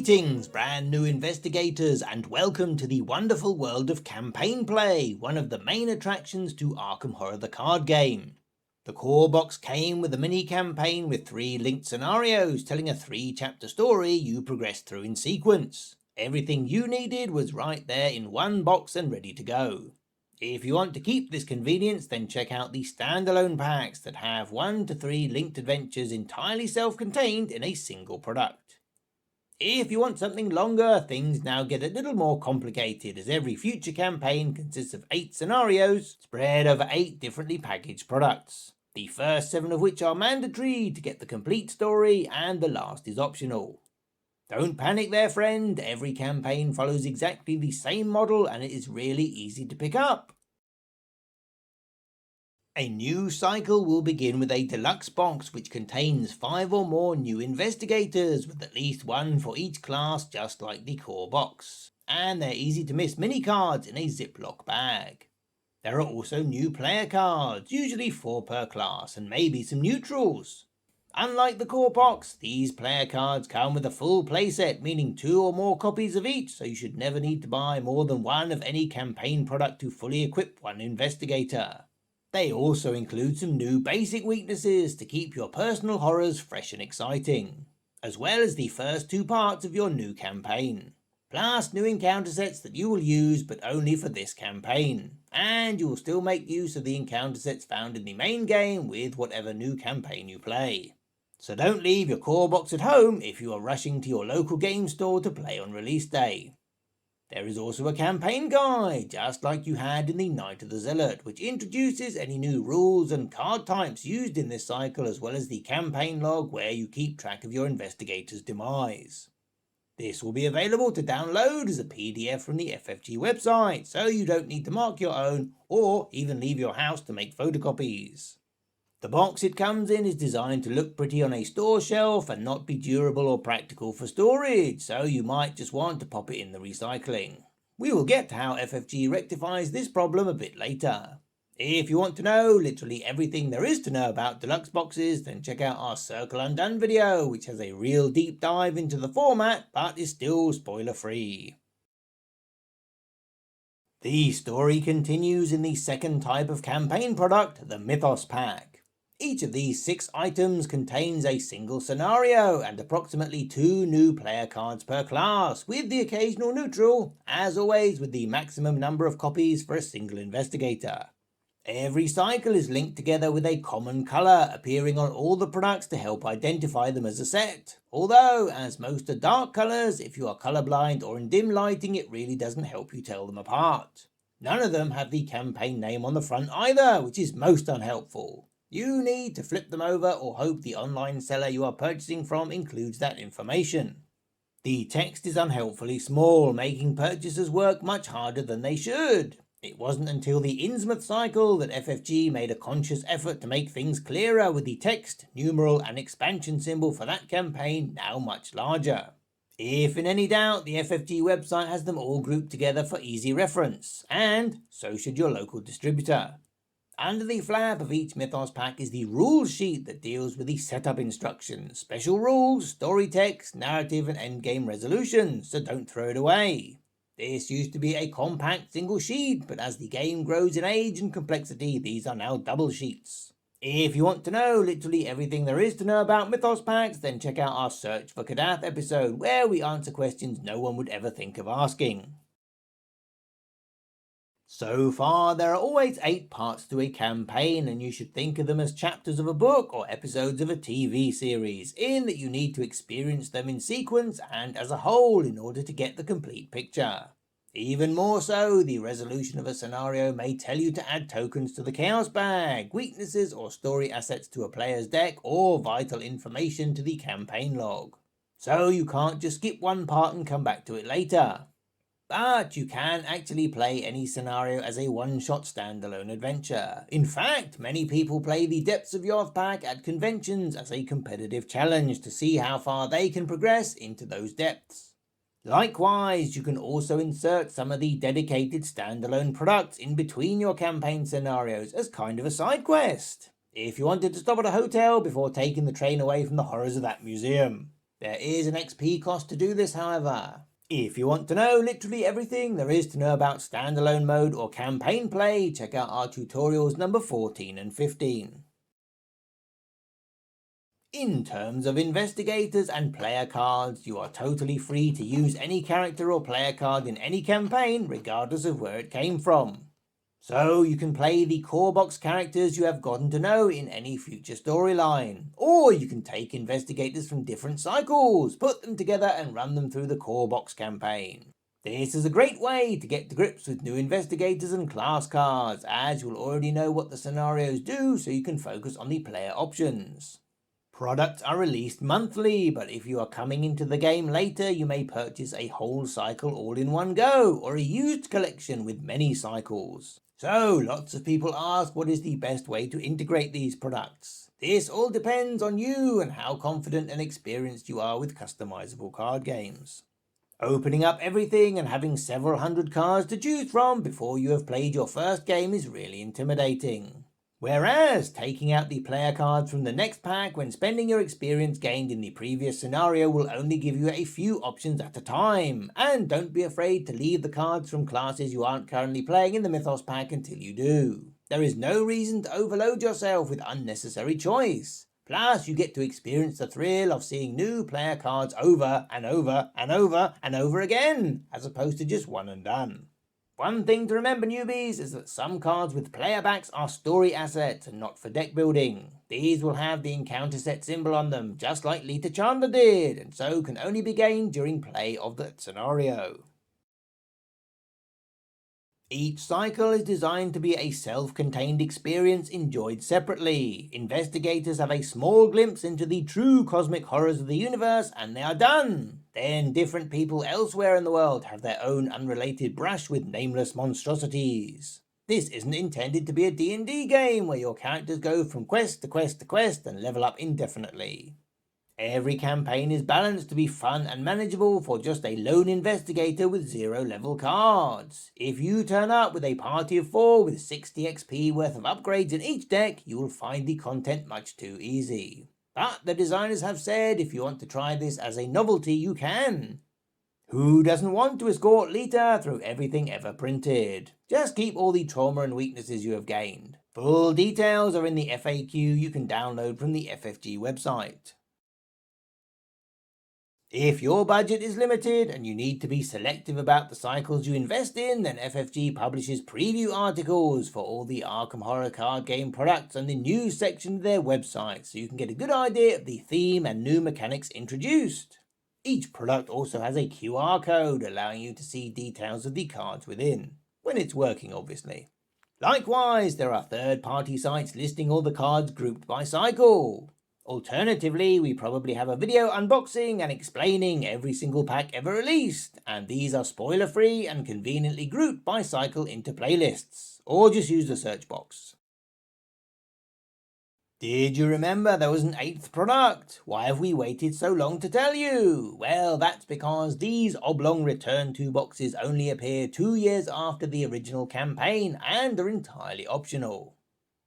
Greetings, brand new investigators, and welcome to the wonderful world of campaign play, one of the main attractions to Arkham Horror the card game. The core box came with a mini campaign with 3 linked scenarios telling a 3-chapter story you progress through in sequence. Everything you needed was right there in one box and ready to go. If you want to keep this convenience, then check out the standalone packs that have 1 to 3 linked adventures entirely self-contained in a single product. If you want something longer, things now get a little more complicated, as every future campaign consists of 8 scenarios spread over 8 differently packaged products, the first 7 of which are mandatory to get the complete story, and the last is optional. Don't panic there, friend, every campaign follows exactly the same model and it is really easy to pick up. A new cycle will begin with a deluxe box which contains 5 or more new investigators, with at least 1 for each class, just like the core box. And they're easy to miss mini cards in a Ziploc bag. There are also new player cards, usually 4 per class, and maybe some neutrals. Unlike the core box, these player cards come with a full playset, meaning 2 or more copies of each, so you should never need to buy more than 1 of any campaign product to fully equip 1 investigator. They also include some new basic weaknesses to keep your personal horrors fresh and exciting, as well as the first 2 parts of your new campaign, plus new encounter sets that you will use but only for this campaign, and you will still make use of the encounter sets found in the main game with whatever new campaign you play. So don't leave your core box at home if you are rushing to your local game store to play on release day. There is also a campaign guide, just like you had in the Night of the Zealot, which introduces any new rules and card types used in this cycle, as well as the campaign log where you keep track of your investigator's demise. This will be available to download as a PDF from the FFG website, so you don't need to mark your own or even leave your house to make photocopies. The box it comes in is designed to look pretty on a store shelf and not be durable or practical for storage, so you might just want to pop it in the recycling. We will get to how FFG rectifies this problem a bit later. If you want to know literally everything there is to know about deluxe boxes, then check out our Circle Undone video, which has a real deep dive into the format but is still spoiler free. The story continues in the second type of campaign product, the Mythos Pack. Each of these 6 items contains a single scenario and approximately 2 new player cards per class, with the occasional neutral, as always with the maximum number of copies for a single investigator. Every cycle is linked together with a common colour appearing on all the products to help identify them as a set, although as most are dark colours, if you are colourblind or in dim lighting it really doesn't help you tell them apart. None of them have the campaign name on the front either, which is most unhelpful. You need to flip them over or hope the online seller you are purchasing from includes that information. The text is unhelpfully small, making purchasers work much harder than they should. It wasn't until the Innsmouth cycle that FFG made a conscious effort to make things clearer, with the text, numeral and expansion symbol for that campaign now much larger. If in any doubt, the FFG website has them all grouped together for easy reference, and so should your local distributor. Under the flap of each Mythos pack is the rules sheet that deals with the setup instructions, special rules, story text, narrative and endgame resolutions, so don't throw it away. This used to be a compact single sheet, but as the game grows in age and complexity, these are now double sheets. If you want to know literally everything there is to know about Mythos packs, then check out our Search for Kadath episode, where we answer questions no one would ever think of asking. So far, there are always 8 parts to a campaign, and you should think of them as chapters of a book or episodes of a TV series, in that you need to experience them in sequence and as a whole in order to get the complete picture. Even more so, the resolution of a scenario may tell you to add tokens to the Chaos Bag, weaknesses or story assets to a player's deck, or vital information to the campaign log. So you can't just skip one part and come back to it later. But you can actually play any scenario as a one-shot standalone adventure. In fact, many people play the Depths of Yoth pack at conventions as a competitive challenge to see how far they can progress into those depths. Likewise, you can also insert some of the dedicated standalone products in between your campaign scenarios as kind of a side quest, if you wanted to stop at a hotel before taking the train away from the horrors of that museum. There is an XP cost to do this, however. If you want to know literally everything there is to know about standalone mode or campaign play, check out our tutorials number 14 and 15. In terms of investigators and player cards, you are totally free to use any character or player card in any campaign, regardless of where it came from. So you can play the core box characters you have gotten to know in any future storyline. Or you can take investigators from different cycles, put them together and run them through the core box campaign. This is a great way to get to grips with new investigators and class cards, as you'll already know what the scenarios do, so you can focus on the player options. Products are released monthly, but if you are coming into the game later, you may purchase a whole cycle all in one go, or a used collection with many cycles. So, lots of people ask what is the best way to integrate these products. This all depends on you and how confident and experienced you are with customizable card games. Opening up everything and having several hundred cards to choose from before you have played your first game is really intimidating. Whereas, taking out the player cards from the next pack when spending your experience gained in the previous scenario will only give you a few options at a time, and don't be afraid to leave the cards from classes you aren't currently playing in the Mythos Pack until you do. There is no reason to overload yourself with unnecessary choice. Plus, you get to experience the thrill of seeing new player cards over and over and over and over again, as opposed to just one and done. One thing to remember, newbies, is that some cards with player backs are story assets and not for deck building. These will have the encounter set symbol on them, just like Lita Chandler did, and so can only be gained during play of that scenario. Each cycle is designed to be a self-contained experience enjoyed separately. Investigators have a small glimpse into the true cosmic horrors of the universe and they are done. Then different people elsewhere in the world have their own unrelated brush with nameless monstrosities. This isn't intended to be a D&D game where your characters go from quest to quest to quest and level up indefinitely. Every campaign is balanced to be fun and manageable for just a lone investigator with 0 level cards. If you turn up with a party of 4 with 60 XP worth of upgrades in each deck, you will find the content much too easy. But the designers have said if you want to try this as a novelty, you can. Who doesn't want to escort Lita through everything ever printed? Just keep all the trauma and weaknesses you have gained. Full details are in the FAQ you can download from the FFG website. If your budget is limited and you need to be selective about the cycles you invest in, then FFG publishes preview articles for all the Arkham Horror card game products on the news section of their website, so you can get a good idea of the theme and new mechanics introduced. Each product also has a QR code allowing you to see details of the cards within, when it's working obviously. Likewise, there are third-party sites listing all the cards grouped by cycle. Alternatively, we probably have a video unboxing and explaining every single pack ever released, and these are spoiler-free and conveniently grouped by cycle into playlists, or just use the search box. Did you remember there was an 8th product? Why have we waited so long to tell you? Well, that's because these oblong return to boxes only appear 2 years after the original campaign and are entirely optional.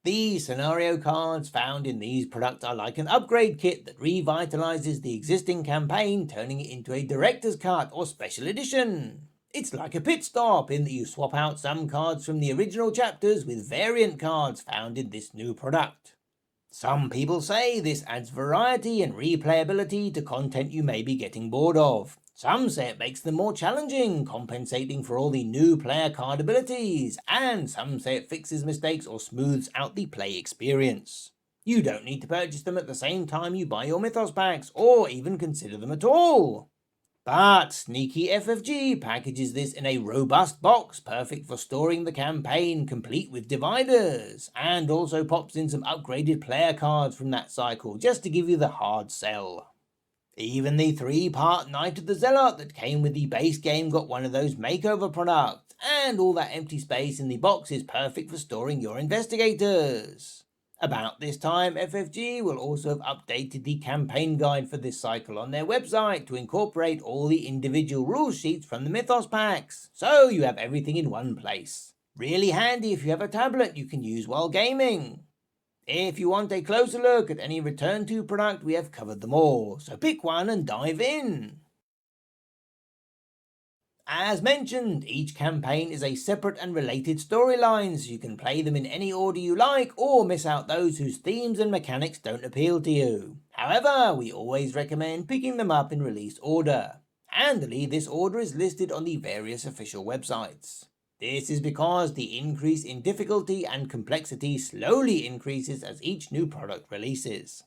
The scenario cards found in these products are like an upgrade kit that revitalizes the existing campaign, turning it into a director's cut or special edition. It's like a pit stop in that you swap out some cards from the original chapters with variant cards found in this new product. Some people say this adds variety and replayability to content you may be getting bored of. Some say it makes them more challenging, compensating for all the new player card abilities, and some say it fixes mistakes or smooths out the play experience. You don't need to purchase them at the same time you buy your Mythos packs, or even consider them at all. But sneaky FFG packages this in a robust box, perfect for storing the campaign, complete with dividers, and also pops in some upgraded player cards from that cycle, just to give you the hard sell. Even the 3-part Night of the Zealot that came with the base game got one of those makeover products, and all that empty space in the box is perfect for storing your investigators. About this time, FFG will also have updated the campaign guide for this cycle on their website to incorporate all the individual rule sheets from the Mythos packs, so you have everything in one place. Really handy if you have a tablet you can use while gaming. If you want a closer look at any return to product, we have covered them all, so pick one and dive in. As mentioned, each campaign is a separate and related storyline, so you can play them in any order you like or miss out those whose themes and mechanics don't appeal to you. However, we always recommend picking them up in release order. Handily, this order is listed on the various official websites. This is because the increase in difficulty and complexity slowly increases as each new product releases.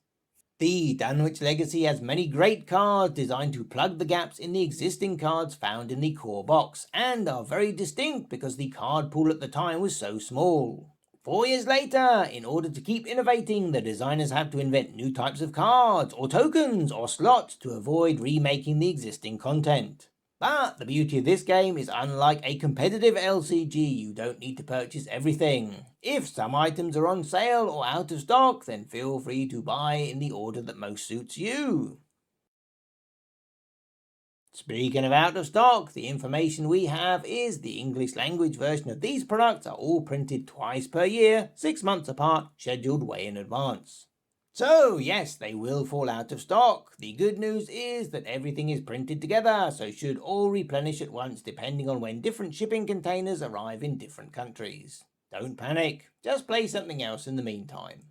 The Dunwich Legacy has many great cards designed to plug the gaps in the existing cards found in the core box, and are very distinct because the card pool at the time was so small. 4 years later, in order to keep innovating, the designers had to invent new types of cards, or tokens, or slots to avoid remaking the existing content. But the beauty of this game is, unlike a competitive LCG, you don't need to purchase everything. If some items are on sale or out of stock, then feel free to buy in the order that most suits you. Speaking of out of stock, the information we have is the English language version of these products are all printed twice per year, 6 months apart, scheduled way in advance. So, yes, they will fall out of stock. The good news is that everything is printed together, so should all replenish at once depending on when different shipping containers arrive in different countries. Don't panic, just play something else in the meantime.